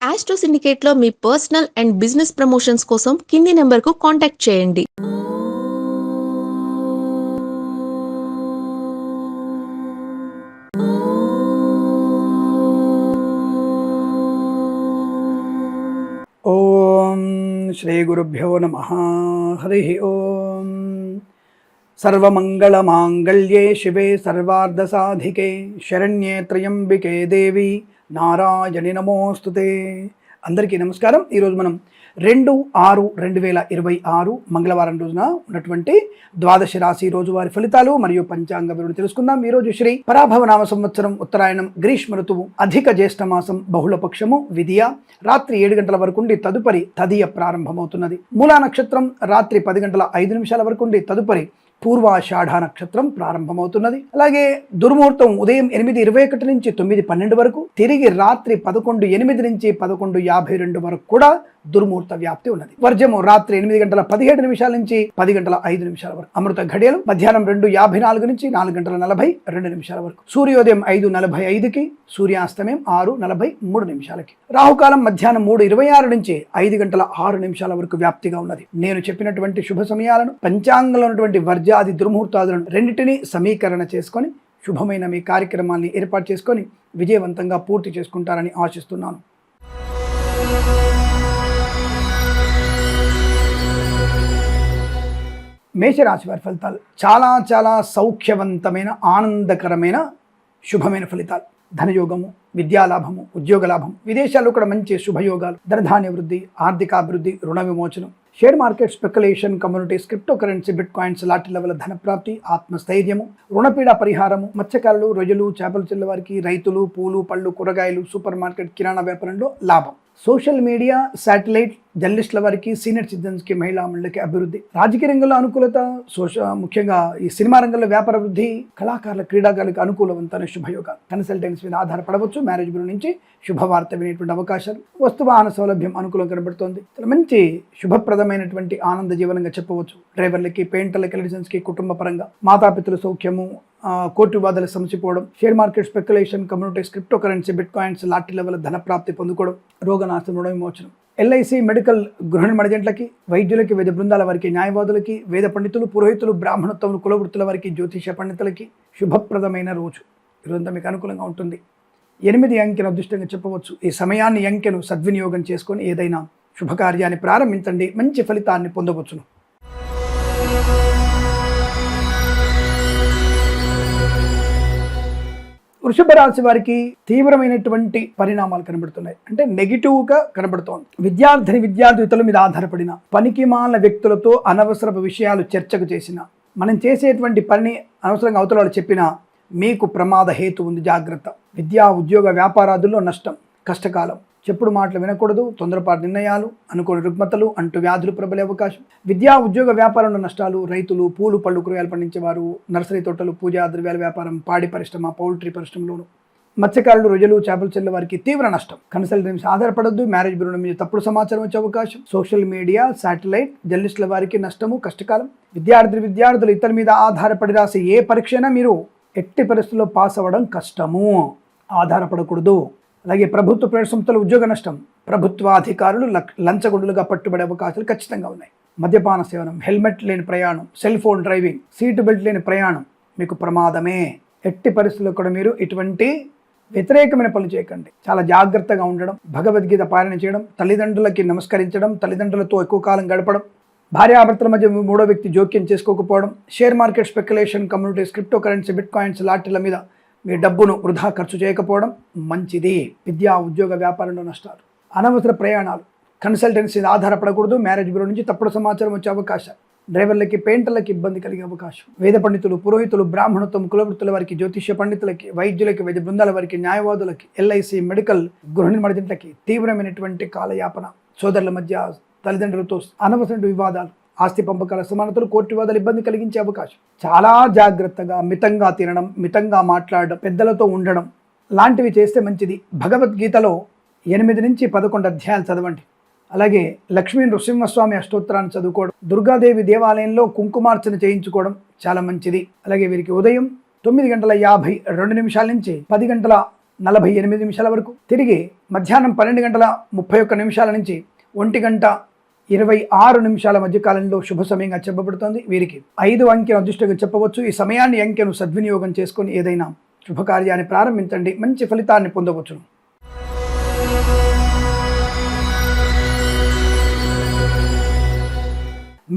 Astro సిండికేట్లో మీ personal and business promotions కోసం కింది నెంబర్కు కాంటాక్ట్ చేయండి. ఓం శ్రీ గురుభ్యో నమః. హరి ఓం. సర్వమంగళమాంగళ్యే శివే సర్వార్ధసాధికే శరణ్యే త్రయంబికే దేవి నారాయణి నమోస్తుతే. అందరికీ నమస్కారం. ఈరోజు మనం 2/6/2026 మంగళవారం రోజున ఉన్నటువంటి ద్వాదశ రాశి రోజువారి ఫలితాలు మరియు పంచాంగ వివరణ తెలుసుకుందాం. ఈరోజు శ్రీ పరాభవనామ సంవత్సరం ఉత్తరాయణం గ్రీష్మ ఋతువు అధిక జ్యేష్ఠ మాసం బహుళపక్షము విధియ రాత్రి 7 గంటల వరకు ఉండి తదుపరి తదియ ప్రారంభమవుతున్నది. మూలా నక్షత్రం రాత్రి 10 గంటల 5 నిమిషాల వరకు ఉండి తదుపరి పూర్వాషాఢ నక్షత్రం ప్రారంభమవుతున్నది. అలాగే దుర్ముహూర్తం ఉదయం 8:21 నుంచి 9:12 వరకు, తిరిగి రాత్రి 11:08 నుంచి 11:52 వరకు కూడా దుర్ముహూర్త వ్యాప్తి ఉన్నది. వర్జము రాత్రి 8 గంటల 17 నిమిషాల నుంచి 10 గంటల 5 నిమిషాల వరకు. అమృత ఘడియలు మధ్యాహ్నం 2:54 నుంచి 4 గంటల 42 నిమిషాల వరకు. సూర్యోదయం 5:45కి, సూర్యాస్తమయం 6:43 నిమిషాలకి. రాహుకాలం మధ్యాహ్నం 3:26 నుంచి 5 గంటల 6 నిమిషాల వరకు వ్యాప్తిగా ఉన్నది. నేను చెప్పినటువంటి శుభ సమయాలను, పంచాంగంలో ఉన్నటువంటి వర్జాది దుర్ముహూర్తాదులను రెండింటినీ సమీకరణ చేసుకొని శుభమైన మీ కార్యక్రమాన్ని ఏర్పాటు చేసుకొని విజయవంతంగా పూర్తి చేసుకుంటారని ఆశిస్తున్నాను. మేషరాశి వారి ఫలితాలు చాలా సౌఖ్యవంతమైన, ఆనందకరమైన, శుభమైన ఫలితాలు. ధనయోగము, విద్యాలాభము, ఉద్యోగ లాభము, విదేశాల్లో కూడా మంచి శుభయోగాలు, ధనధాన్య వృద్ధి, ఆర్థికాభివృద్ధి, రుణ విమోచనం, share market speculation, communities, cryptocurrency, bitcoins లాంటి లెవెల్ ధన ప్రాప్తి, ఆత్మస్థైర్యము, రుణపీడ పరిహారము, మత్స్యకారులు, రొయ్యలు, చేపల చెల్ల వారికి, రైతులు, పూలు పళ్ళు, కూరగాయలు, సూపర్ మార్కెట్, కిరాణా వ్యాపారంలో లాభం. సోషల్ మీడియా, శాటిలైట్, జర్నలిస్టుల వారికి, సీనియర్ సిటిజన్స్కి, మహిళా మండలికి అభివృద్ధి, రాజకీయ రంగంలో అనుకూలత, ముఖ్యంగా ఈ సినిమా రంగంలో వ్యాపార వృద్ధి, కళాకారుల, క్రీడాకారులకు అనుకూలవంతమైన శుభయోగాలు. కన్సల్టెన్సీ మీద ఆధారపడవచ్చు. మ్యారేజ్ బ్యూరో నుంచి శుభవార్త వినేటువంటి అవకాశాలు, వస్తువాహన సౌలభ్యం అనుకూలం కనబడుతోంది. మంచి శుభప్రదమైనటువంటి ఆనంద జీవనంగా చెప్పవచ్చు. డ్రైవర్లకి, పెయింటర్లకి, ఎలక్ట్రీషియన్స్కి, కుటుంబ పరంగా మాతాపితృ సౌఖ్యము, కోర్టు వివాదాలు సమసిపోవడం, share market speculation, communities, cryptocurrency, bitcoins లాంటి లెవెల్ ధన ప్రాప్తి పొందుకోవడం, రోగనాశనం, రుణ విమోచనం. ఎల్ఐసి, మెడికల్, గృహిణి మణిజంట్లకి, వైద్యులకి, వేద బృందాల వారికి, న్యాయవాదులకి, వేద పండితులు, పురోహితులు, బ్రాహ్మణోత్తములు, కులవృత్తుల వారికి, జ్యోతిష పండితులకి శుభప్రదమైన రోజు. ఈరోజంతా మీకు అనుకూలంగా ఉంటుంది. 8 అంకెను అదృష్టంగా చెప్పవచ్చు. ఈ సమయాన్ని, అంకెను సద్వినియోగం చేసుకొని ఏదైనా శుభకార్యాన్ని ప్రారంభించండి. మంచి ఫలితాన్ని పొందవచ్చును. వృషభ రాశి వారికి తీవ్రమైనటువంటి పరిణామాలు కనబడుతున్నాయి. అంటే నెగిటివ్గా కనబడుతోంది. విద్యార్థుల మీద ఆధారపడిన, పనికిమాల వ్యక్తులతో అనవసరపు విషయాలు చర్చకు చేసిన, మనం చేసేటువంటి పని అనవసరంగా అవతల వాళ్ళు చెప్పినా మీకు ప్రమాద హేతు ఉంది, జాగ్రత్త. విద్యా, ఉద్యోగ, వ్యాపారాదుల్లో నష్టం, కష్టకాలం. చెప్పుడు మాటలు వినకూడదు, తొందరపాటు నిర్ణయాలు, అనుకోని రుగ్మతలు, అంటు వ్యాధులు ప్రబలే అవకాశం. విద్యా, ఉద్యోగ, వ్యాపారంలో నష్టాలు. రైతులు, పూలు పళ్ళు కూరగాయలు పండించేవారు, నర్సరీ తోటలు, పూజా ద్రవ్యాల వ్యాపారం, పాడి పరిశ్రమ, పౌల్ట్రీ పరిశ్రమలోను, మత్స్యకారులు, రొయ్యలు, చేపల చెల్ల వారికి తీవ్ర నష్టం. కన్సల్టెన్సీ ఆధారపడద్దు. మ్యారేజ్ బ్యూరో మీద తప్పుడు సమాచారం వచ్చే అవకాశం. సోషల్ మీడియా, శాటిలైట్, జర్నలిస్టుల వారికి నష్టము, కష్టకాలం. విద్యార్థులు ఇతరుల మీద ఆధారపడి రాసే ఏ పరీక్ష అయినా మీరు ఎట్టి పరిస్థితుల్లో పాస్ అవ్వడం కష్టము. ఆధారపడకూడదు. అలాగే ప్రభుత్వ ప్రైవేట్ సంస్థల ఉద్యోగ నష్టం. ప్రభుత్వాధికారులు లంచగొండులుగా పట్టుబడే అవకాశాలు ఖచ్చితంగా ఉన్నాయి. మద్యపాన సేవనం, హెల్మెట్ లేని ప్రయాణం, cell phone driving, seat belt లేని ప్రయాణం మీకు ప్రమాదమే. ఎట్టి పరిస్థితుల్లో కూడా మీరు ఇటువంటి వ్యతిరేకమైన పనులు చేయకండి. చాలా జాగ్రత్తగా ఉండడం, భగవద్గీత పాలన చేయడం, తల్లిదండ్రులకి నమస్కరించడం, తల్లిదండ్రులతో ఎక్కువ కాలం గడపడం, భార్యాభర్తల మధ్య మూడో వ్యక్తి జోక్యం చేసుకోకపోవడం, share market speculation, communities, cryptocurrency, bitcoins లాంటిల మీద మీ డబ్బును వృధా ఖర్చు చేయకపోవడం మంచిది. విద్యా, ఉద్యోగ, వ్యాపారంలో నష్టాలు, అనవసర ప్రయాణాలు, కన్సల్టెన్సీ ఆధారపడకూడదు. మ్యారేజ్ బ్యూరో నుంచి తప్పుడు సమాచారం వచ్చే అవకాశాలు. డ్రైవర్లకి, పెయింటర్లకి ఇబ్బంది కలిగే అవకాశం. వేద పండితులు, పురోహితులు, బ్రాహ్మణత్వం, కులవృత్తుల వారికి, జ్యోతిష్య పండితులకి, వైద్యులకి, వైద్య బృందాల వారికి, న్యాయవాదులకి, ఎల్ఐసి, మెడికల్, గృహిణి మణిజంట్లకి తీవ్రమైనటువంటి కాలయాపన. సోదరుల మధ్య, తల్లిదండ్రులతో అనవసర వివాదాలు, ఆస్తి పంపకాల సమానతలు, కోర్టు వివాదాలు ఇబ్బంది కలిగించే అవకాశం. చాలా జాగ్రత్తగా, మితంగా తినడం, మితంగా మాట్లాడడం, పెద్దలతో ఉండడం లాంటివి చేస్తే మంచిది. భగవద్గీతలో 8 నుంచి 11 అధ్యాయాలు చదవండి. అలాగే లక్ష్మీ నృసింహస్వామి అష్టోత్తరాన్ని చదువుకోవడం, దుర్గాదేవి దేవాలయంలో కుంకుమార్చన చేయించుకోవడం చాలా మంచిది. అలాగే వీరికి ఉదయం 9:52 నుంచి 10 1:48 వరకు, తిరిగి మధ్యాహ్నం 12:31 నుంచి 1:26 మధ్య కాలంలో శుభ సమయంగా చెప్పబడుతోంది. వీరికి 5 అంకెను అదృష్టంగా చెప్పవచ్చు. ఈ సమయాన్ని అంకెను సద్వినియోగం చేసుకొని ఏదైనా శుభకార్యాన్ని ప్రారంభించండి, మంచి ఫలితాన్ని పొందవచ్చును.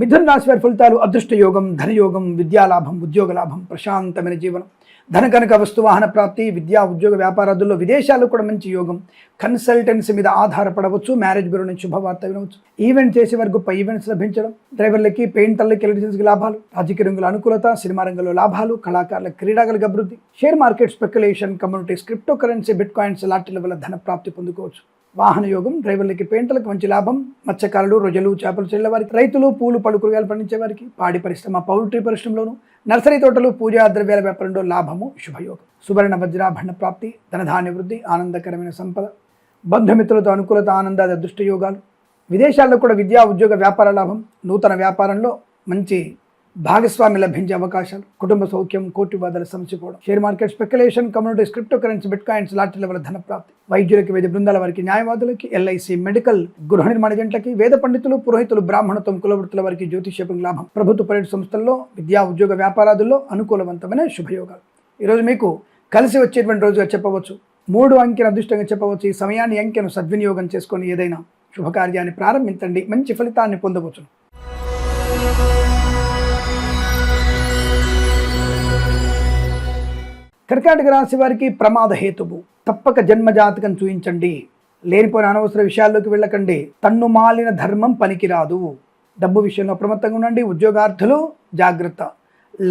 మిథున రాశి వారి ఫలితాలు: అదృష్ట యోగం, ధనయోగం, విద్యాలాభం, ఉద్యోగ లాభం, ప్రశాంతమైన జీవనం, ధన కనక వస్తు వాహన ప్రాప్తి, విద్యా ఉద్యోగ వ్యాపారాదుల్లో విదేశాల్లో కూడా మంచి యోగం, కన్సల్టెన్సీ మీద ఆధారపడవచ్చు, మ్యారేజ్ బ్యూరో నుంచి శుభవార్త వినవచ్చు, ఈవెంట్ చేసే వారికి గొప్ప ఈవెంట్స్ లభించడం, డ్రైవర్లకి, పెయింటర్లకి, ఎలక్ట్రీషియన్స్కి లాభాలు, రాజకీయ రంగంలో అనుకూలత, సినిమా రంగంలో లాభాలు, కళాకారుల క్రీడాగలకు అభివృద్ధి, share market speculation, communities, cryptocurrency, bitcoins లాంటి వల్ల ధన ప్రాప్తి పొందుకోవచ్చు. వాహన యోగం, డ్రైవర్లకి, పెయింటర్లకు మంచి లాభం, మత్స్యకారులు, రొయ్యలు, చేపలు చెల్లె వారికి, రైతులు, పూలు పళ్ళు కూరగాయలు పండించే వారికి, పాడి పరిశ్రమ, పౌల్ట్రీ పరిశ్రమలోను, నర్సరీ తోటలు, పూజా ద్రవ్యాల వ్యాపారంలో లాభము, శుభయోగం, సువర్ణ వజ్రాభరణ ప్రాప్తి, ధనధాన్య వృద్ధి, ఆనందకరమైన సంపద, బంధుమిత్రులతో అనుకూలత, ఆనందాది అదృష్ట యోగాలు, విదేశాల్లో కూడా విద్యా ఉద్యోగ వ్యాపార లాభం, నూతన వ్యాపారంలో మంచి భాగస్వామి లభించే అవకాశాలు, కుటుంబ సౌఖ్యం, కోటి వాదాలు సమసిపోవడం, share market speculation, communities, cryptocurrency, bitcoins లాంటి వల్ల ధన ప్రాప్తి, వైద్యులకి, వైద్య బృందాల వారికి, న్యాయవాదులకి, ఎల్ఐసి, మెడికల్, గృహ నిర్మాణ జంటలకి, వేద పండితులు, పురోహితులు, బ్రాహ్మణత్వం, కులవృత్తుల వారికి జ్యోతిష్యం లాభం, ప్రభుత్వ ప్రైవేట్ సంస్థల్లో, విద్యా ఉద్యోగ వ్యాపారాదుల్లో అనుకూలవంతమైన శుభయోగాలు. ఈరోజు మీకు కలిసి వచ్చేటువంటి రోజుగా చెప్పవచ్చు. 3 అంకెను అదృష్టంగా చెప్పవచ్చు. ఈ సమయాన్ని అంకెను సద్వినియోగం చేసుకొని ఏదైనా శుభకార్యాన్ని ప్రారంభించండి, మంచి ఫలితాన్ని పొందవచ్చు. కర్కాటక రాశి వారికి ప్రమాద హేతువు. తప్పక జన్మజాతకం చూయించండి. లేనిపోయిన అనవసర విషయాల్లోకి వెళ్ళకండి. తన్ను మాలిన ధర్మం పనికిరాదు. డబ్బు విషయంలో అప్రమత్తంగా ఉండండి. ఉద్యోగార్థులు జాగ్రత్త.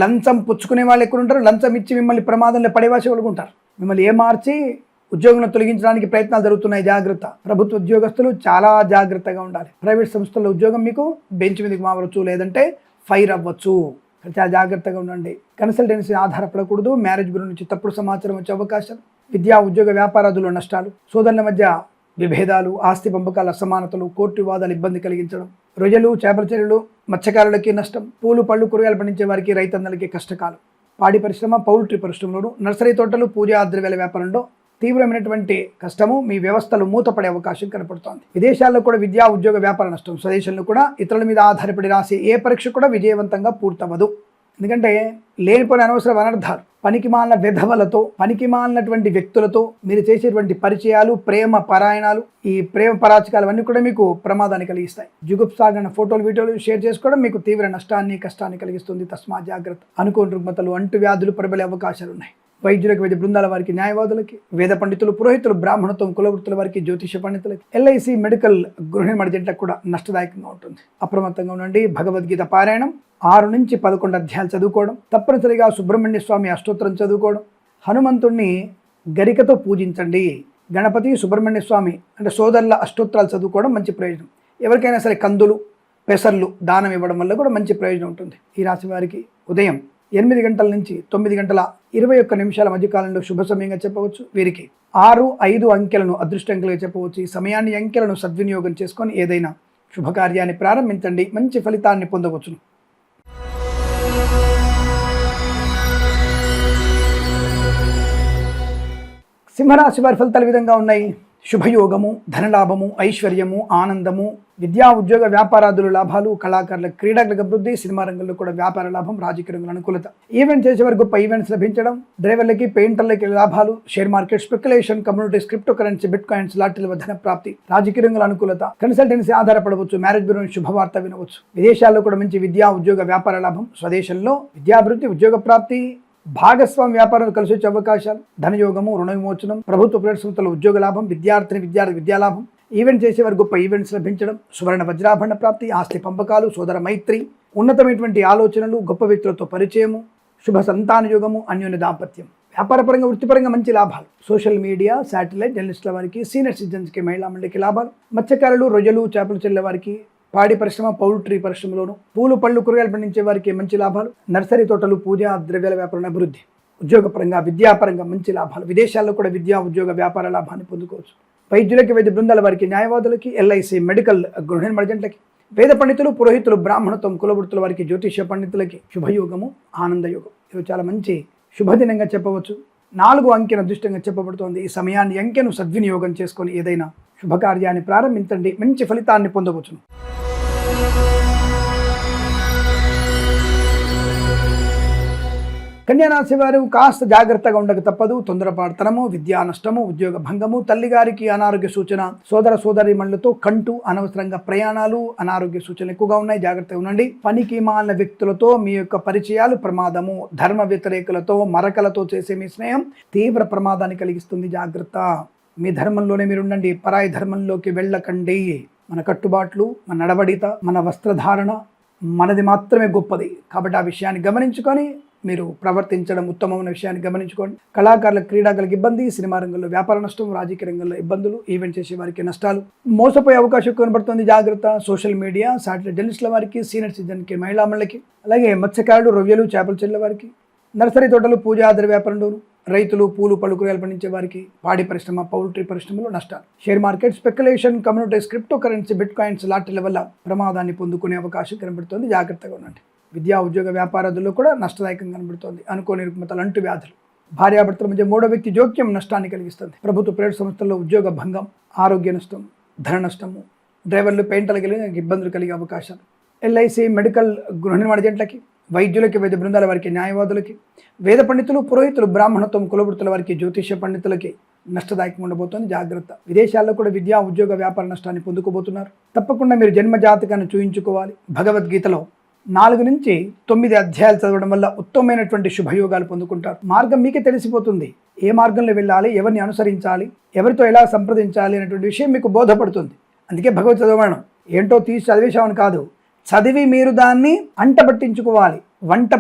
లంచం పుచ్చుకునే వాళ్ళు ఎక్కువ ఉంటారు. లంచం ఇచ్చి మిమ్మల్ని ప్రమాదంలో పడేవాసి ఉంటారు. మిమ్మల్ని ఏమార్చి ఉద్యోగంలో తొలగించడానికి ప్రయత్నాలు జరుగుతున్నాయి, జాగ్రత్త. ప్రభుత్వ ఉద్యోగస్తులు చాలా జాగ్రత్తగా ఉండాలి. ప్రైవేట్ సంస్థల్లో ఉద్యోగం మీకు బెంచ్ మీదకి మారవచ్చు, లేదంటే ఫైర్ అవ్వచ్చు. చాలా జాగ్రత్తగా ఉండండి. కన్సల్టెన్సీ ఆధారపడకూడదు. మ్యారేజ్ బ్యూరో నుంచి తప్పుడు సమాచారం వచ్చే అవకాశం, విద్యా ఉద్యోగ వ్యాపారాదుల్లో నష్టాలు, సోదరుల మధ్య విభేదాలు, ఆస్తి పంపకాల అసమానతలు, కోర్టు వివాదాలు ఇబ్బంది కలిగించడం, రొయ్యలు, చేపల చెరువులు, మత్స్యకారులకి నష్టం, పూలు పళ్ళు కూరగాయలు పండించే వారికి, రైతన్నలకి కష్టకాలం, పాడి పరిశ్రమ, పౌల్ట్రీ పరిశ్రమలోను, నర్సరీ తోటలు, పూజా ద్రవ్యాల వ్యాపారంలో తీవ్రమైనటువంటి కష్టము, మీ వ్యవస్థలు మూతపడే అవకాశం కనపడుతోంది. విదేశాల్లో కూడా విద్యా ఉద్యోగ వ్యాపార నష్టం, స్వదేశంలో కూడా ఇతరుల మీద ఆధారపడి రాసే ఏ పరీక్ష కూడా విజయవంతంగా పూర్తవ్వదు. ఎందుకంటే లేనిపోయిన అనవసర అనర్థాలు, పనికిమాలిన విధవలతో, పనికిమాలినటువంటి వ్యక్తులతో మీరు చేసేటువంటి పరిచయాలు, ప్రేమ పరాయణాలు, ఈ ప్రేమ పరాచకాలు అన్నీ కూడా మీకు ప్రమాదాన్ని కలిగిస్తాయి. జుగుప్సాగన ఫోటోలు, వీడియోలు షేర్ చేసుకోవడం మీకు తీవ్ర నష్టాన్ని, కష్టాన్ని కలిగిస్తుంది. తస్మా జాగ్రత్త. అనుకోని రుగ్మతలు, అంటువ్యాధులు ప్రబలే అవకాశాలు ఉన్నాయి. వైద్యులకు, వైద్య బృందాల వారికి, న్యాయవాదులకి, వేద పండితులు, పురోహితులు, బ్రాహ్మణత్వం, కులవృత్తుల వారికి, జ్యోతిష పండితులకి, ఎల్ఐసి, మెడికల్, గృహ నిర్మాణ జంటలకు కూడా నష్టదాయకంగా ఉంటుంది. అప్రమత్తంగా ఉండండి. భగవద్గీత పారాయణం 6 నుంచి 11 అధ్యాయాలు చదువుకోవడం, తప్పనిసరిగా సుబ్రహ్మణ్య స్వామి అష్టోత్తరం చదువుకోవడం, హనుమంతుణ్ణి గరికతో పూజించండి. గణపతి, సుబ్రహ్మణ్య స్వామి అంటే సోదరుల అష్టోత్తరాలు చదువుకోవడం మంచి ప్రయోజనం. ఎవరికైనా సరే కందులు, పెసర్లు దానం ఇవ్వడం వల్ల కూడా మంచి ప్రయోజనం ఉంటుంది. ఈ రాశి వారికి ఉదయం 8 గంటల నుంచి 9:21 మధ్య కాలంలో శుభ సమయంగా చెప్పవచ్చు. వీరికి 6, 5 అంకెలను అదృష్టంకెలుగా చెప్పవచ్చు. ఈ సమయాన్ని, అంకెలను సద్వినియోగం చేసుకొని ఏదైనా శుభకార్యాన్ని ప్రారంభించండి, మంచి ఫలితాన్ని పొందవచ్చును. సింహరాశి వారి ఫలితాలు విధంగా ఉన్నాయి. శుభయోగము, ధనలాభము, ఐశ్వర్యము, ఆనందము, విద్యా ఉద్యోగ వ్యాపారాదులు లాభాలు, కళాకారుల క్రీడలకు అభివృద్ధి, సినిమా రంగంలో కూడా వ్యాపార లాభం, రాజకీయ రంగంలో అనుకూలత, ఈవెంట్ చేసేవారు గొప్ప ఈవెంట్స్ లభించడం, డ్రైవర్లకి, పెయింటర్లకి లాభాలు, share market speculation, communities, cryptocurrency, bitcoins లాంటి ధన ప్రాప్తి, రాజకీయ రంగంలో అనుకూలత, కన్సల్టెన్సీ ఆధారపడవచ్చు, మ్యారేజ్ బ్యూరో శుభవార్త వినవచ్చు, విదేశాల్లో కూడా మంచి విద్యా ఉద్యోగ వ్యాపార లాభం, స్వదేశంలో విద్యాభివృద్ధి, ఉద్యోగ ప్రాప్తి, భాగస్వామి వ్యాపారాలు కలిసి వచ్చే అవకాశాలు, ధనయోగము, రుణ విమోచనం, ప్రభుత్వ ప్రైవేట్ సంస్థల ఉద్యోగ లాభం, విద్యార్థి విద్యాలాభం, ఈవెంట్ చేసేవారు గొప్ప ఈవెంట్స్ లభించడం, సువర్ణ వజ్రాభరణ ప్రాప్తి, ఆస్తి పంపకాలు, సోదర మైత్రి, ఉన్నతమైనటువంటి ఆలోచనలు, గొప్ప వ్యక్తులతో పరిచయము, శుభ సంతాన యోగము, అన్యోన్య దాంపత్యం, వ్యాపారపరంగా, వృత్తిపరంగా మంచి లాభాలు, సోషల్ మీడియా, శాటిలైట్, జర్నలిస్టుల వారికి, సీనియర్ సిటిజన్స్కి, మహిళా మండలికి లాభాలు, మత్స్యకారులు, రొయ్యలు, చేపలు చెల్లె వారికి, పాడి పరిశ్రమ, పౌల్ట్రీ పరిశ్రమలోను, పూలు పళ్ళు కూరగాయలు పండించే వారికి మంచి లాభాలు, నర్సరీ తోటలు, పూజా ద్రవ్యాల వ్యాపారం అభివృద్ధి, ఉద్యోగపరంగా, విద్యాపరంగా మంచి లాభాలు, విదేశాల్లో కూడా విద్యా ఉద్యోగ వ్యాపార లాభాన్ని పొందుకోవచ్చు. వైద్యులకి, వైద్య బృందాల వారికి, న్యాయవాదులకి, ఎల్ఐసి, మెడికల్, గృహ నిర్మాణ జంటలకి, వేద పండితులు, పురోహితులు, బ్రాహ్మణత్వం, కులవృత్తుల వారికి, జ్యోతిష్య పండితులకి శుభయోగము, ఆనందయోగం. ఇది చాలా మంచి శుభదినంగా చెప్పవచ్చు. 4 అంకెను అదృష్టంగా చెప్పబడుతోంది. ఈ సమయాన్ని అంకెను సద్వినియోగం చేసుకొని ఏదైనా శుభకార్యాన్ని ప్రారంభించండి, మంచి ఫలితాన్ని పొందవచ్చును. కన్యారాశి వారు కాస్త జాగ్రత్తగా ఉండక తప్పదు. తొందరపాటుతనము, విద్యా నష్టము, ఉద్యోగ భంగము, తల్లిగారికి అనారోగ్య సూచన, సోదర సోదరీమణులతో కంటూ అనవసరంగా ప్రయాణాలు, అనారోగ్య సూచనలు ఎక్కువగా ఉన్నాయి. జాగ్రత్తగా ఉండండి. పనికి మాలిన వ్యక్తులతో మీ యొక్క పరిచయాలు ప్రమాదము. ధర్మ వ్యతిరేకులతో, మరకలతో చేసే మీ స్నేహం తీవ్ర ప్రమాదాన్ని కలిగిస్తుంది. జాగ్రత్త. మీ ధర్మంలోనే మీరు ఉండండి, పరాయి ధర్మంలోకి వెళ్ళకండి. మన కట్టుబాట్లు, మన నడవడిత, మన వస్త్రధారణ మనది మాత్రమే గొప్పది. కాబట్టి ఆ విషయాన్ని గమనించుకొని మీరు ప్రవర్తించడం ఉత్తమమైన విషయాన్ని గమనించుకోండి. కళాకారులకు, క్రీడాకారులకు ఇబ్బంది, సినిమా రంగంలో వ్యాపార నష్టం, రాజకీయ రంగంలో ఇబ్బందులు, ఈవెంట్ చేసే వారికి నష్టాలు, మోసపోయే అవకాశం కనబడుతుంది. జాగ్రత్త. సోషల్ మీడియా, శాటిలైట్ జర్నలిస్టుల వారికి, సీనియర్ సిటిజన్కి, మహిళామణులకి, అలాగే మత్స్యకారులు, రొయ్యలు, చేపల చెల్లెల వారికి, నర్సరీ తోటలు, పూజా ద్రవ్య వ్యాపారంలోను, రైతులు, పూలు పళ్ళు కూరగాయలు పండించే వారికి, పాడి పరిశ్రమ, పౌల్ట్రీ పరిశ్రమలో నష్టాలు, share market, speculation, communities, cryptocurrency, bitcoins లాటరీల వల్ల ప్రమాదాన్ని పొందుకునే అవకాశం కనబడుతుంది. జాగ్రత్తగా ఉండండి. విద్యా ఉద్యోగ వ్యాపారాదుల్లో కూడా నష్టదాయకంగా కనబడుతోంది. అనుకోని రుగ్మతలు, అంటు వ్యాధులు, భార్యాభర్తల మధ్య మూడో వ్యక్తి జోక్యం నష్టాన్ని కలిగిస్తుంది. ప్రభుత్వ ప్రైవేట్ సంస్థల్లో ఉద్యోగ భంగం, ఆరోగ్య నష్టం, ధన నష్టము, డ్రైవర్లు, పెయింటర్లకు ఇబ్బందులు కలిగే అవకాశాలు, ఎల్ఐసి, మెడికల్, గృహ నిర్మాణ ఏజెంట్లకి, వైద్యులకి, వైద్య బృందాల వారికి, న్యాయవాదులకి, వేద పండితులు, పురోహితులు, బ్రాహ్మణత్వం, కులవృత్తుల వారికి, జ్యోతిష్య పండితులకి నష్టదాయకం ఉండబోతోంది. జాగ్రత్త. విదేశాల్లో కూడా విద్యా ఉద్యోగ వ్యాపార నష్టాన్ని పొందుకోబోతున్నారు. తప్పకుండా మీరు జన్మ జాతకాన్ని చూయించుకోవాలి. భగవద్గీతలో 4 నుంచి 9 అధ్యాయాలు చదవడం వల్ల ఉత్తమమైనటువంటి శుభయోగాలు పొందుకుంటారు. మార్గం మీకే తెలిసిపోతుంది. ఏ మార్గంలో వెళ్ళాలి, ఎవరిని అనుసరించాలి, ఎవరితో ఎలా సంప్రదించాలి అనేటువంటి విషయం మీకు బోధపడుతుంది. అందుకే భగవత్ చదవడం ఏంటో తీసి చదివేశామని కాదు, చదివి మీరు దాన్ని వంట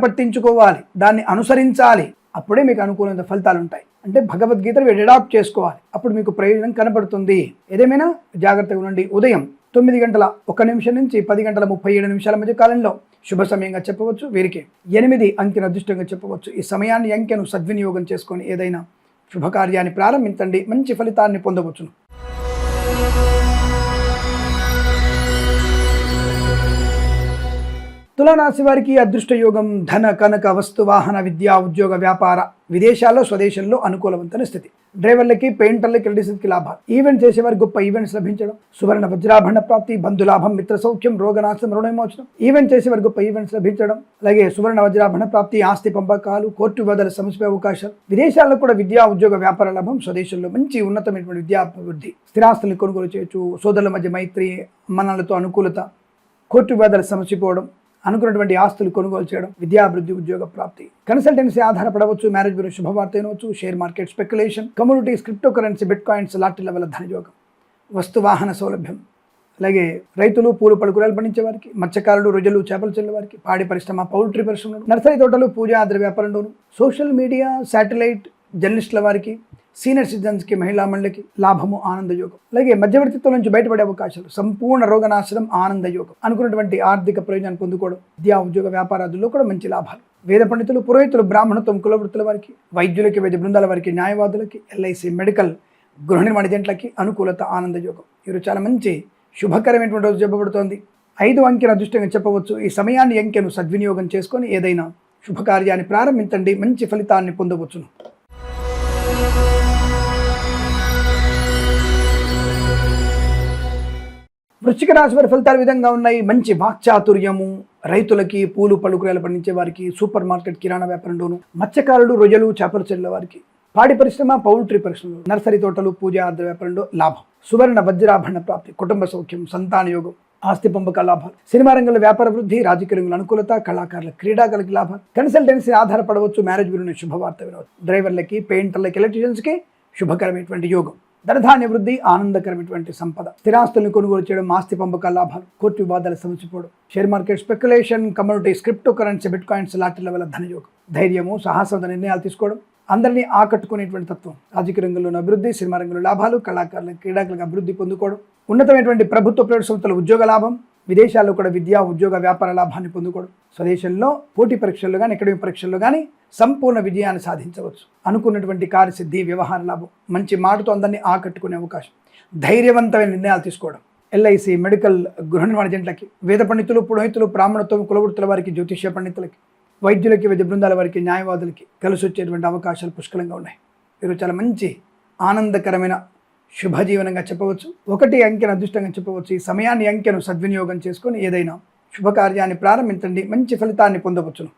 పట్టించుకోవాలి, దాన్ని అనుసరించాలి. అప్పుడే మీకు అనుకూలమైన ఫలితాలు ఉంటాయి. అంటే భగవద్గీతను మీరు అడాప్ట్ చేసుకోవాలి, అప్పుడు మీకు ప్రయోజనం కనబడుతుంది. ఏదేమైనా జాగ్రత్తగా ఉండండి. ఉదయం 9:01 నుంచి 10:37 మధ్య కాలంలో శుభ సమయంగా చెప్పవచ్చు. వీరికి 8 అంకెను అదృష్టంగా చెప్పవచ్చు. ఈ సమయాన్ని, అంకెను సద్వినియోగం చేసుకొని ఏదైనా శుభకార్యాన్ని ప్రారంభించండి, మంచి ఫలితాన్ని పొందవచ్చును. తులారాశి వారికి అదృష్ట యోగం, ధన, కనక, వస్తు, వాహన, విద్యా, ఉద్యోగ, వ్యాపార, విదేశాల్లో, స్వదేశంలో అనుకూలవంతమైన స్థితి. డ్రైవర్లకి, పెయింటర్లకి, ఎల్డీసీకి లాభాలు, ఈవెంట్ చేసేవారికి గొప్ప ఈవెంట్స్ లభించడం, సువర్ణ వజ్రాభరణ ప్రాప్తి, బంధులాభం, మిత్ర సౌఖ్యం, రోగనాశనం, రుణవిమోచనం, ఈవెంట్ చేసేవారికి గొప్ప ఈవెంట్స్ లభించడం, అలాగే సువర్ణ వజ్రాభరణ ప్రాప్తి, ఆస్తి పంపకాలు, కోర్టు వివాదాల సమస్య అవకాశాలు, విదేశాల్లో కూడా విద్యా, ఉద్యోగ, వ్యాపార లాభం, స్వదేశంలో మంచి ఉన్నతమైనటువంటి విద్యాభివృద్ధి, స్థిరాస్తులను కొనుగోలు చేయొచ్చు, సోదరుల మధ్య మైత్రి, అమ్మనాలతో అనుకూలత, కోర్టు వివాదాల సమస్యపోవడం, అనుకున్నటువంటి ఆస్తులు కొనుగోలు చేయడం, విద్యాభివృద్ధి, ఉద్యోగ ప్రాప్తి, కన్సల్టెన్సీ ఆధారపడవచ్చు, మ్యారేజ్ బ్యూరో శుభవార్త అయినవచ్చు, share market, speculation, communities, cryptocurrency, bitcoins లాటరీల వల్ల ధనయోగం, వస్తు వాహన సౌలభ్యం, అలాగే రైతులు, పూలు పళ్ళు కూరగాయలు పండించే వారికి, మత్స్యకారులు, రొయ్యలు, చేపలు చెల్లె వారికి, పాడి పరిశ్రమ, పౌల్ట్రీ పరిశ్రమలు, నర్సరీ తోటలు, పూజా ద్రవ్య వ్యాపారంలోను, సోషల్ మీడియా, శాటిలైట్ జర్నలిస్టుల వారికి, సీనియర్ సిటిజన్స్కి, మహిళామణులకి లాభము, ఆనందయోగం, అలాగే మధ్యవర్తిత్వం నుంచి బయటపడే అవకాశాలు, సంపూర్ణ రోగనాశనం, ఆనందయోగం, అనుకున్నటువంటి ఆర్థిక ప్రయోజనాన్ని పొందుకోవడం, విద్యా, ఉద్యోగ, వ్యాపారాదుల్లో కూడా మంచి లాభాలు, వేద పండితులు, పురోహితులు, బ్రాహ్మణత్వం, కులవృత్తుల వారికి, వైద్యులకి, వైద్య బృందాల వారికి, న్యాయవాదులకి, ఎల్ఐసి, మెడికల్, గృహ నిర్మాణ ఏజెంట్లకి అనుకూలత, ఆనందయోగం. ఈరోజు చాలా మంచి శుభకరమైనటువంటి రోజు చెప్పబడుతోంది. 5 అంకెను అదృష్టంగా చెప్పవచ్చు. ఈ సమయాన్ని, అంకెను సద్వినియోగం చేసుకొని ఏదైనా శుభకార్యాన్ని ప్రారంభించండి, మంచి ఫలితాన్ని పొందవచ్చును. వృశ్చిక రాశి వారి ఫలితాలు విధంగా ఉన్నాయి. మంచి వాక్చాతుర్యము, రైతులకి, పూలు పళ్ళు కూరగాయలు పండించే వారికి, సూపర్ మార్కెట్, కిరాణా వ్యాపారంలోను, మత్స్యకారులు, రొయ్యలు, చేపల చెల్లెల వారికి, పాడి పరిశ్రమ, పౌల్ట్రీ పరిశ్రమలు, నర్సరీ తోటలు, పూజా ఆద్ర వ్యాపారంలో లాభం, సువర్ణ వజ్రాభరణ ప్రాప్తి, కుటుంబ సౌఖ్యం, సంతాన యోగం, ఆస్తి పంపక లాభాలు, సినిమా రంగంలో వ్యాపార వృద్ధి, రాజకీయ రంగంలో అనుకూలత, కళాకారుల, క్రీడాకారులకి లాభాలు, కన్సల్టెన్సీ ఆధారపడవచ్చు, మ్యారేజ్ బ్యూరో శుభవార్త వినవచ్చు, డ్రైవర్లకి, పెయింటర్లకి, ఎలక్ట్రీషియన్స్కి శుభకరమైనటువంటి యోగం, ధనధాన్య వృద్ధి, ఆనందకరమైనటువంటి సంపద, స్థిరాస్తులను కొనుగోలు చేయడం, ఆస్తి పంపకాల లాభాలు, కోర్టు వివాదాలు సమసిపోవడం, share market, speculation, communities, cryptocurrency, bitcoins లాటరీల వల్ల ధనయోగం, ధైర్యము, సాహసమైన నిర్ణయాలు తీసుకోవడం, అందరినీ ఆకట్టుకునేటువంటి తత్వం, రాజకీయ రంగంలోని అభివృద్ధి, సినిమా రంగంలో లాభాలు, కళాకారుల, క్రీడాకారులకు అభివృద్ధి పొందుకోవడం, ఉన్నతమైనటువంటి ప్రభుత్వ ప్రైవేట్ సంస్థల ఉద్యోగ లాభం, విదేశాల్లో కూడా విద్యా, ఉద్యోగ, వ్యాపార లాభాన్ని పొందుకోవడం, స్వదేశంలో పోటీ పరీక్షల్లో కానీ, అకాడమిక్ పరీక్షల్లో కానీ సంపూర్ణ విజయాన్ని సాధించవచ్చు, అనుకున్నటువంటి కార్యసిద్ధి, వ్యవహార లాభం, మంచి మాటతో అందరినీ ఆకట్టుకునే అవకాశం, ధైర్యవంతమైన నిర్ణయాలు తీసుకోవడం, ఎల్ఐసి, మెడికల్, గృహ నిర్మాణ ఏజెంట్లకి, వేద పండితులు, పురోహితులు, బ్రాహ్మణత్వం, కులవృత్తుల వారికి, జ్యోతిష్య పండితులకి, వైద్యులకి, వైద్య బృందాల వారికి, న్యాయవాదులకి కలిసి వచ్చేటువంటి అవకాశాలు పుష్కలంగా ఉన్నాయి. మీరు చాలా మంచి ఆనందకరమైన శుభజీవనంగా చెప్పవచ్చు. 1 అంకెను అదృష్టంగా చెప్పవచ్చు. ఈ సమయాన్ని, అంకెను సద్వినియోగం చేసుకొని ఏదైనా శుభకార్యాన్ని ప్రారంభించండి, మంచి ఫలితాన్ని పొందవచ్చును.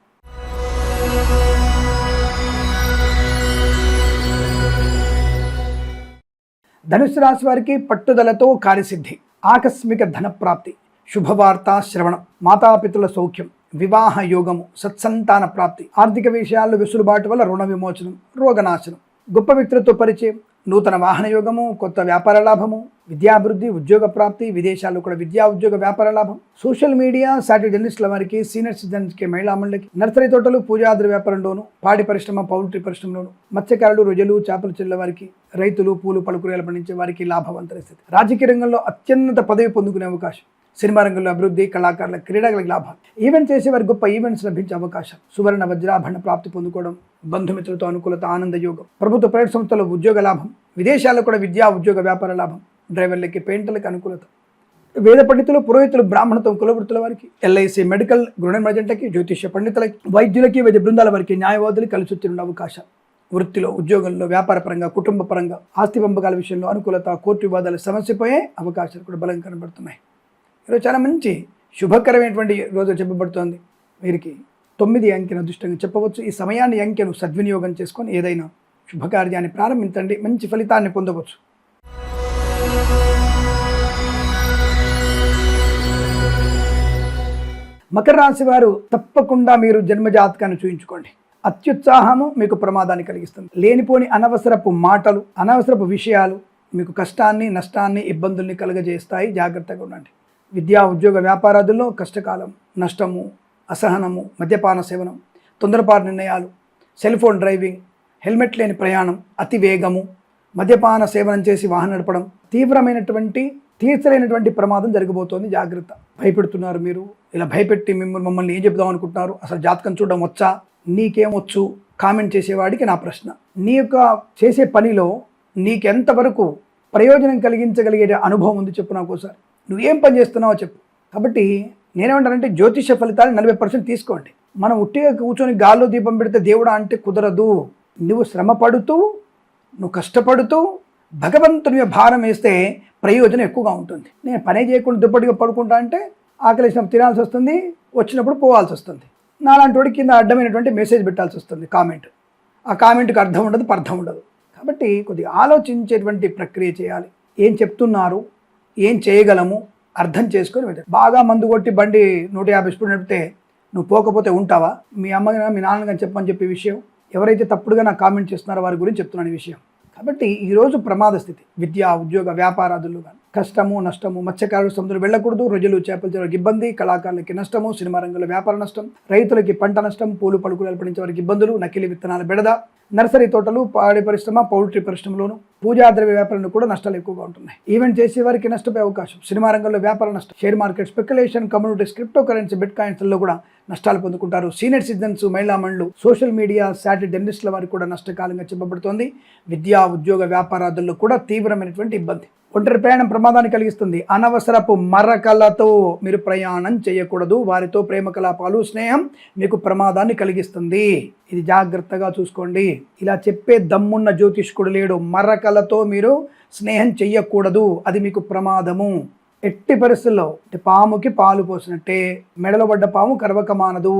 ధనుసు రాశి వారికి పట్టుదలతో కార్యసిద్ధి, ఆకస్మిక ధనప్రాప్తి, శుభవార్త శ్రవణం, మాతాపితృల సౌఖ్యం, వివాహ యోగము, సత్సంతాన ప్రాప్తి, ఆర్థిక విషయాల్లో వెసులుబాటు వల్ల రుణ విమోచనం, రోగనాశనం, గొప్ప వ్యక్తులతో పరిచయం, నూతన వాహన యోగము, కొత్త వ్యాపార లాభము, విద్యాభివృద్ధి, ఉద్యోగ ప్రాప్తి, విదేశాల్లో కూడా విద్యా ఉద్యోగ వ్యాపార లాభం, సోషల్ మీడియా సాటి జర్నలిస్టుల వారికి, సీనియర్ సిటిజన్స్కి, మహిళా మండలికి, నర్సరీ తోటలు, పూజాద్ర వ్యాపారంలోను, పాడి పరిశ్రమ, పౌల్ట్రీ పరిశ్రమలోను, మత్స్యకారులు, రొయ్యలు, చేపలు చెల్లె వారికి, రైతులు, పూలు పలుకురేలు పండించే వారికి లాభవంతర స్థితి. రాజకీయ రంగంలో అత్యున్నత పదవి పొందుకునే అవకాశం, సినిమా రంగంలో అభివృద్ధి, కళాకారుల, క్రీడలకు లాభాలు, ఈవెంట్ చేసేవారికి గొప్ప ఈవెంట్స్ లభించే అవకాశం, సువర్ణ వజ్రాభరణ ప్రాప్తి పొందుకోవడం, బంధుమిత్రులతో అనుకూలత, ఆనంద యోగం, ప్రభుత్వ ప్రైవేట్ సంస్థల్లో ఉద్యోగ లాభం, విదేశాల్లో కూడా విద్యా ఉద్యోగ వ్యాపార లాభం, డ్రైవర్లకి, పెయింటర్లకి అనుకూలత, వేద పండితులు, పురోహితులు, బ్రాహ్మణత్వం, కులవృత్తుల వారికి, ఎల్ఐసి, మెడికల్, గృహ నిర్మాణకి, జ్యోతిష్య పండితులకి, వైద్యులకి, వైద్య బృందాల వారికి, న్యాయవాదులు కలిసి వచ్చిన అవకాశం, వృత్తిలో, ఉద్యోగంలో, వ్యాపార పరంగా, కుటుంబ పరంగా, ఆస్తి పంపకాల విషయంలో అనుకూలత, కోర్టు వివాదాలు సమస్యపోయే అవకాశాలు కూడా బలంగా కనబడుతున్నాయి. ఈరోజు చాలా మంచి శుభకరమైనటువంటి రోజు చెప్పబడుతోంది. వీరికి 9 అంకెను అదృష్టంగా చెప్పవచ్చు. ఈ సమయాన్ని, అంకెను సద్వినియోగం చేసుకొని ఏదైనా శుభకార్యాన్ని ప్రారంభించండి, మంచి ఫలితాన్ని పొందవచ్చు. మకర రాశి వారు తప్పకుండా మీరు జన్మజాతకాన్ని చూయించుకోండి. అత్యుత్సాహము మీకు ప్రమాదాన్ని కలిగిస్తుంది. లేనిపోని అనవసరపు మాటలు, అనవసరపు విషయాలు మీకు కష్టాన్ని, నష్టాన్ని, ఇబ్బందుల్ని కలుగజేస్తాయి. జాగ్రత్తగా ఉండండి. విద్యా ఉద్యోగ వ్యాపారాదుల్లో కష్టకాలం, నష్టము, అసహనము, మద్యపాన సేవనం, తొందరపాటు నిర్ణయాలు, సెల్ ఫోన్ డ్రైవింగ్, హెల్మెట్ లేని ప్రయాణం, అతి వేగము, మద్యపాన సేవనం చేసి వాహనం నడపడం, తీవ్రమైనటువంటి తీర్చలేనటువంటి ప్రమాదం జరగబోతోంది. జాగ్రత్త. భయపెడుతున్నారు మీరు. ఇలా భయపెట్టి మమ్మల్ని ఏం చెప్దాం అనుకుంటున్నారు? అసలు జాతకం చూడడం వచ్చా? నీకేమొచ్చు? కామెంట్ చేసేవాడికి నా ప్రశ్న, నీ యొక్క చేసే పనిలో నీకెంతవరకు ప్రయోజనం కలిగించగలిగే అనుభవం ఉంది చెప్పు నాకు ఒకసారి. నువ్వేం పని చేస్తున్నావో చెప్పు. కాబట్టి నేనేమంటానంటే జ్యోతిష ఫలితాలు 40% తీసుకోండి. మనం ఉట్టిగా కూర్చొని గాల్లో దీపం పెడితే దేవుడా అంటే కుదరదు. నువ్వు శ్రమ పడుతూ, నువ్వు కష్టపడుతూ భగవంతుని భారం వేస్తే ప్రయోజనం ఎక్కువగా ఉంటుంది. నేను పనే చేయకుండా దుప్పటిగా పడుకుంటా అంటే ఆకలిసినప్పుడు తినాల్సి వస్తుంది, వచ్చినప్పుడు పోవాల్సి వస్తుంది. నాలాంటి వాడికి కింద అడ్డమైనటువంటి మెసేజ్ పెట్టాల్సి వస్తుంది, కామెంట్. ఆ కామెంట్కి అర్థం ఉండదు, పర్థం ఉండదు. కాబట్టి కొద్దిగా ఆలోచించేటువంటి ప్రక్రియ చేయాలి. ఏం చెప్తున్నారు, ఏం చేయగలము అర్థం చేసుకొని వెళ్ళాలి. బాగా మందు కొట్టి బండి 150 స్పీడ్ నడిపితే నువ్వు పోకపోతే ఉంటావా? మీ అమ్మగా, మీ నాన్నగా చెప్పని చెప్పే విషయం, ఎవరైతే తప్పుడుగా నాకు కామెంట్ చేస్తున్నారో వారి గురించి చెప్తున్నాను ఈ విషయం. కాబట్టి ఈరోజు ప్రమాద స్థితి. విద్యా ఉద్యోగ వ్యాపారాదుల్లో కానీ కష్టము, నష్టము, మత్స్యకారులు సముద్రం వెళ్ళకూడదు, రొయ్యలు, చేపల చెరువులకు ఇబ్బంది, కళాకారులకి నష్టము, సినిమా రంగంలో వ్యాపార నష్టం, రైతులకి పంట నష్టం, పూలు పలుకులు పండించే వారికి ఇబ్బందులు, నకిలీ విత్తనాల బెడద, నర్సరీ తోటలు, పాడి పరిశ్రమ, పౌల్ట్రీ పరిశ్రమలోను, పూజా ద్రవ్య వ్యాపారంలో కూడా నష్టాలు ఎక్కువగా ఉంటున్నాయి. ఈవెంట్ చేసే వారికి నష్టపోయే అవకాశం, సినిమా రంగంలో వ్యాపార నష్టం, share market, speculation, communities, cryptocurrency, బిట్ కాయిన్స్లో కూడా నష్టాలు పొందుకుంటారు. సీనియర్ సిటిజన్స్, మహిళా మండలు, సోషల్ మీడియా సాటి జర్నలిస్టుల వారికి కూడా నష్టకాలంగా చెప్పబడుతోంది. విద్యా ఉద్యోగ వ్యాపారాదుల్లో కూడా తీవ్రమైనటువంటి ఇబ్బంది. ఒంటరి ప్రయాణం ప్రమాదాన్ని కలిగిస్తుంది. అనవసరపు మరకలతో మీరు ప్రయాణం చేయకూడదు. వారితో ప్రేమ కలాపాలు, స్నేహం మీకు ప్రమాదాన్ని కలిగిస్తుంది. ఇది జాగ్రత్తగా చూసుకోండి. ఇలా చెప్పే దమ్మున్న జ్యోతిష్కుడు లేడు. మరకలతో మీరు స్నేహం చెయ్యకూడదు, అది మీకు ప్రమాదము. ఎట్టి పరిస్థితుల్లో పాముకి పాలు పోసినట్టే, మెడలో పడ్డ పాము కరవక మానదు.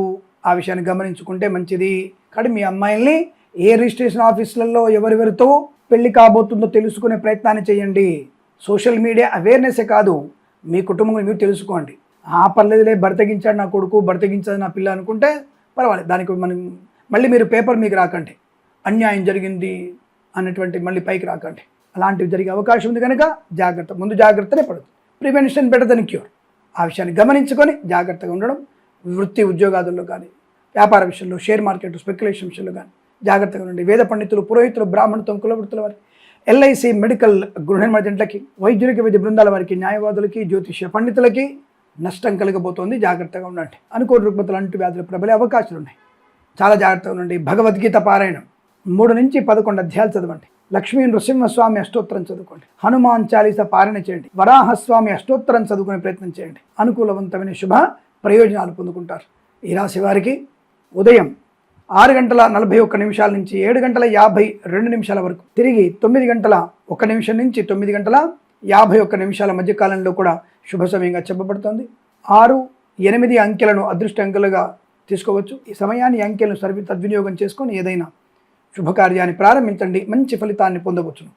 ఆ విషయాన్ని గమనించుకుంటే మంచిది. కానీ మీ అమ్మాయిల్ని ఏ రిజిస్ట్రేషన్ ఆఫీసులలో ఎవరెవరితో పెళ్లి కాబోతుందో తెలుసుకునే ప్రయత్నాన్ని చేయండి. సోషల్ మీడియా అవేర్నెస్సే కాదు, మీ కుటుంబం మీరు తెలుసుకోండి. ఆ పర్లేదులే, భర్తగించాడు నా కొడుకు, భర్తగించాడు నా పిల్ల అనుకుంటే పర్వాలేదు. దానికి మళ్ళీ మీరు పేపర్ మీకు రాకండి, అన్యాయం జరిగింది అన్నటువంటి మళ్ళీ పైకి రాకండి. అలాంటివి జరిగే అవకాశం ఉంది కనుక జాగ్రత్త. ముందు జాగ్రత్తనే పడుతుంది. Prevention better than cure. ఆ విషయాన్ని గమనించుకొని జాగ్రత్తగా ఉండడం. వృత్తి ఉద్యోగాదుల్లో కానీ, వ్యాపార విషయంలో, షేర్ మార్కెట్, స్పెక్యులేషన్ విషయంలో కానీ జాగ్రత్తగా ఉండండి. వేద పండితులు, పురోహితులు, బ్రాహ్మణత్వం, కులవృత్తుల వారికి, ఎల్ఐసి, మెడికల్, గృహ నిర్మాణకి, వైద్యులకి, వైద్య బృందాల వారికి, న్యాయవాదులకి, జ్యోతిష్య పండితులకి నష్టం కలగబోతోంది. జాగ్రత్తగా ఉండండి. అనుకోని రుగ్మతలు, అంటు వ్యాధులు ప్రబలే అవకాశాలు ఉన్నాయి. చాలా జాగ్రత్తగా ఉండండి. భగవద్గీత పారాయణం 3 నుంచి 11 అధ్యాయాలు చదవండి. లక్ష్మీ నృసింహస్వామి అష్టోత్తరం చదువుకోండి. హనుమాన్ చాలీస పారాయణ చేయండి. వరాహస్వామి అష్టోత్తరం చదువుకునే ప్రయత్నం చేయండి. అనుకూలవంతమైన శుభ ప్రయోజనాలు పొందుకుంటారు. ఈ రాశి వారికి ఉదయం 6:41 నుంచి 7:52 వరకు, తిరిగి 9:01 నుంచి 9:51 మధ్య కాలంలో కూడా శుభ సమయంగా చెప్పబడుతోంది. 6, 8 అంకెలను అదృష్ట అంకెలుగా తీసుకోవచ్చు. ఈ సమయాన్ని అంకెలను సద్వినియోగం చేసుకొని ఏదైనా శుభకార్యాన్ని ప్రారంభించండి, మంచి ఫలితాన్ని పొందవచ్చును.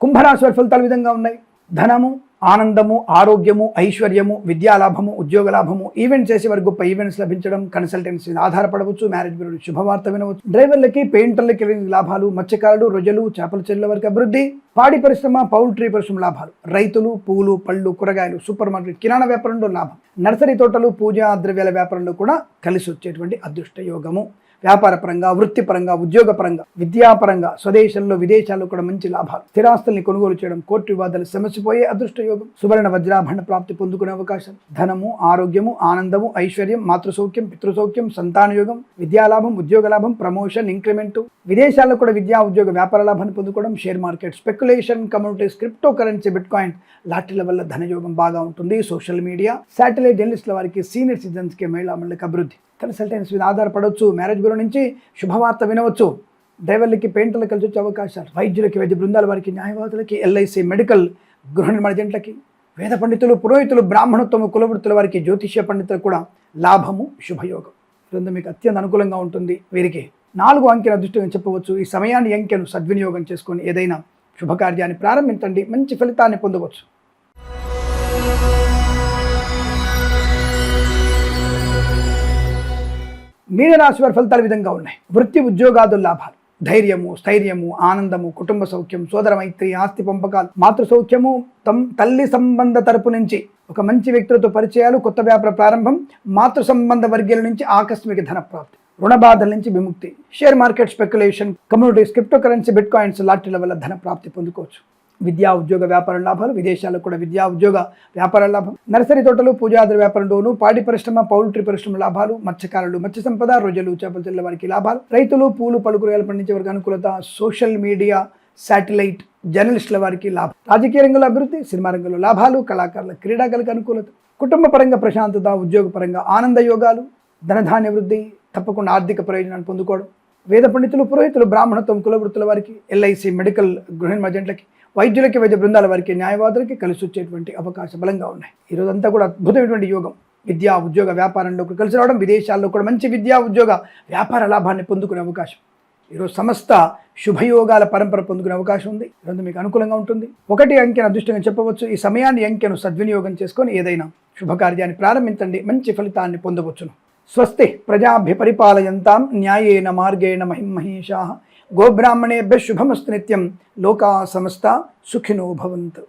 కుంభరాశి వారి ఫలితాలు విధంగా ఉన్నాయి. ధనము, ఆనందము, ఆరోగ్యము, ఐశ్వర్యము, విద్యాలాభము, ఉద్యోగ లాభము, ఈవెంట్స్ చేసే వారికి గొప్ప ఈవెంట్స్ లభించడం, కన్సల్టెన్సీ ఆధారపడవచ్చు, మ్యారేజ్ బ్యూరో శుభవార్త వినవచ్చు, డ్రైవర్లకి, పెయింటర్లకి లాభాలు, మత్స్యకారులు, రొయ్యలు, చేపల చెరువుల వారికి అభివృద్ధి, పాడి పరిశ్రమ, పౌల్ట్రీ పరిశ్రమ లాభాలు, రైతులు, పువ్వులు, పళ్ళు, కూరగాయలు, సూపర్ మార్కెట్, కిరాణా వ్యాపారంలో లాభం, నర్సరీ తోటలు, పూజా ద్రవ్యాల వ్యాపారంలో కూడా కలిసి వచ్చేటువంటి అదృష్ట యోగము. వ్యాపారపరంగా, వృత్తిపరంగా, ఉద్యోగపరంగా, విద్యాపరంగా, స్వదేశంలో, విదేశాల్లో కూడా మంచి లాభాలు, స్థిరాస్తుల్ని కొనుగోలు చేయడం, కోర్టు వివాదాలు సమస్యపోయే అదృష్ట యోగం, సువర్ణ వజ్రాభరణ ప్రాప్తి పొందుకునే అవకాశం, ధనము, ఆరోగ్యము, ఆనందము, ఐశ్వర్యం, మాతృసౌఖ్యం, పితృసౌఖ్యం, సంతాన యోగం, విద్యాలాభం, ఉద్యోగ లాభం, ప్రమోషన్, ఇంక్రిమెంట్, విదేశాల్లో కూడా విద్యా, ఉద్యోగ, వ్యాపార లాభాన్ని పొందుకోవడం, share market, speculation, communities, cryptocurrency, bitcoin, లాటరీల వల్ల ధనయోగం బాగా ఉంటుంది. సోషల్ మీడియా, శాటిలైట్ జర్నలిస్టుల వారికి, సీనియర్ సిటిజన్స్కి, మహిళా మండలికి అభివృద్ధి, కన్సల్టెన్సీ మీద ఆధారపడవచ్చు, మ్యారేజ్ బ్యూరో నుంచి శుభవార్త వినవచ్చు, డ్రైవర్లకి, పెయింటర్లకు కలిసి వచ్చే అవకాశాలు, వైద్యులకి, వైద్య బృందాల వారికి, న్యాయవాదులకి, ఎల్ఐసి, మెడికల్, గృహ నిర్మాణ జంటలకి, వేద పండితులు, పురోహితులు, బ్రాహ్మణోత్తమ కులవృత్తుల వారికి, జ్యోతిష్య పండితులకు కూడా లాభము, శుభయోగం. ఇది మీకు అత్యంత అనుకూలంగా ఉంటుంది. వీరికి 4 అంకెల అదృష్టంగా చెప్పవచ్చు. ఈ సమయాన్ని, అంకెను సద్వినియోగం చేసుకొని ఏదైనా శుభకార్యాన్ని ప్రారంభించండి, మంచి ఫలితాన్ని పొందవచ్చు. మీనరాశి వారి ఫలితాల విధంగా ఉన్నాయి. వృత్తి, ఉద్యోగాదుల లాభాలు, ధైర్యము, స్థైర్యము, ఆనందము, కుటుంబ సౌఖ్యం, సోదర మైత్రి, ఆస్తి పంపకాలు, మాతృ సౌఖ్యము, తల్లి సంబంధ తరపు నుంచి ఒక మంచి వ్యక్తులతో పరిచయాలు, కొత్త వ్యాపార ప్రారంభం, మాతృ సంబంధ వర్గీయుల నుంచి ఆకస్మిక ధన ప్రాప్తి, రుణ బాధల నుంచి విముక్తి, share market, speculation, communities, cryptocurrency, bitcoins, లాటరీల వల్ల ధన ప్రాప్తి పొందుకోవచ్చు. విద్యా, ఉద్యోగ, వ్యాపార లాభాలు, విదేశాల్లో కూడా విద్యా, ఉద్యోగ, వ్యాపార లాభం, నర్సరీ తోటలు, పూజాద్ర వ్యాపారంలోను, పాడి పరిశ్రమ, పౌల్ట్రీ పరిశ్రమ లాభాలు, మత్స్యకారులు, మత్స్య సంపద, రొయ్యలు, చేపల చెరువుల వారికి లాభాలు, రైతులు, పూలు, పళ్ళు, కూరగాయలు పండించే వారికి అనుకూలత, సోషల్ మీడియా, శాటిలైట్ జర్నలిస్టుల వారికి లాభం, రాజకీయ రంగంలో అభివృద్ధి, సినిమా రంగంలో లాభాలు, కళాకారుల, క్రీడాకారులకు అనుకూలత, కుటుంబ పరంగా ప్రశాంతత, ఉద్యోగపరంగా ఆనంద యోగాలు, ధనధాన్య వృద్ధి, తప్పకుండా ఆర్థిక ప్రయోజనాన్ని పొందుకోవడం, వేద పండితులు, పురోహితులు, బ్రాహ్మణత్వం, కులవృత్తుల వారికి, ఎల్ఐసి, మెడికల్, గృహ నిర్మాణ జంటలకి, వైద్యులకి, వైద్య బృందాల వారికి, న్యాయవాదులకి కలిసి వచ్చేటువంటి అవకాశం బలంగా ఉన్నాయి. ఈరోజంతా కూడా అద్భుతమైనటువంటి యోగం. విద్యా, ఉద్యోగ, వ్యాపారంలో కలిసి రావడం, విదేశాల్లో కూడా మంచి విద్యా, ఉద్యోగ, వ్యాపార లాభాన్ని పొందుకునే అవకాశం, ఈరోజు సమస్త శుభయోగాల పరంపర పొందుకునే అవకాశం ఉంది. ఈరోజు మీకు అనుకూలంగా ఉంటుంది. 1 అంకెను అదృష్టంగా చెప్పవచ్చు. ఈ సమయాన్ని, అంకెను సద్వినియోగం చేసుకొని ఏదైనా శుభకార్యాన్ని ప్రారంభించండి, మంచి ఫలితాన్ని పొందవచ్చును. స్వస్తి ప్రజాభ్య పరిపాలయంతాం న్యాయేన మార్గేణ మహిమహేషాః గోబ్రాహ్మణేభ్యః శుభమస్తు నిత్యం. లోకా సమస్తా సుఖినో భవంతు.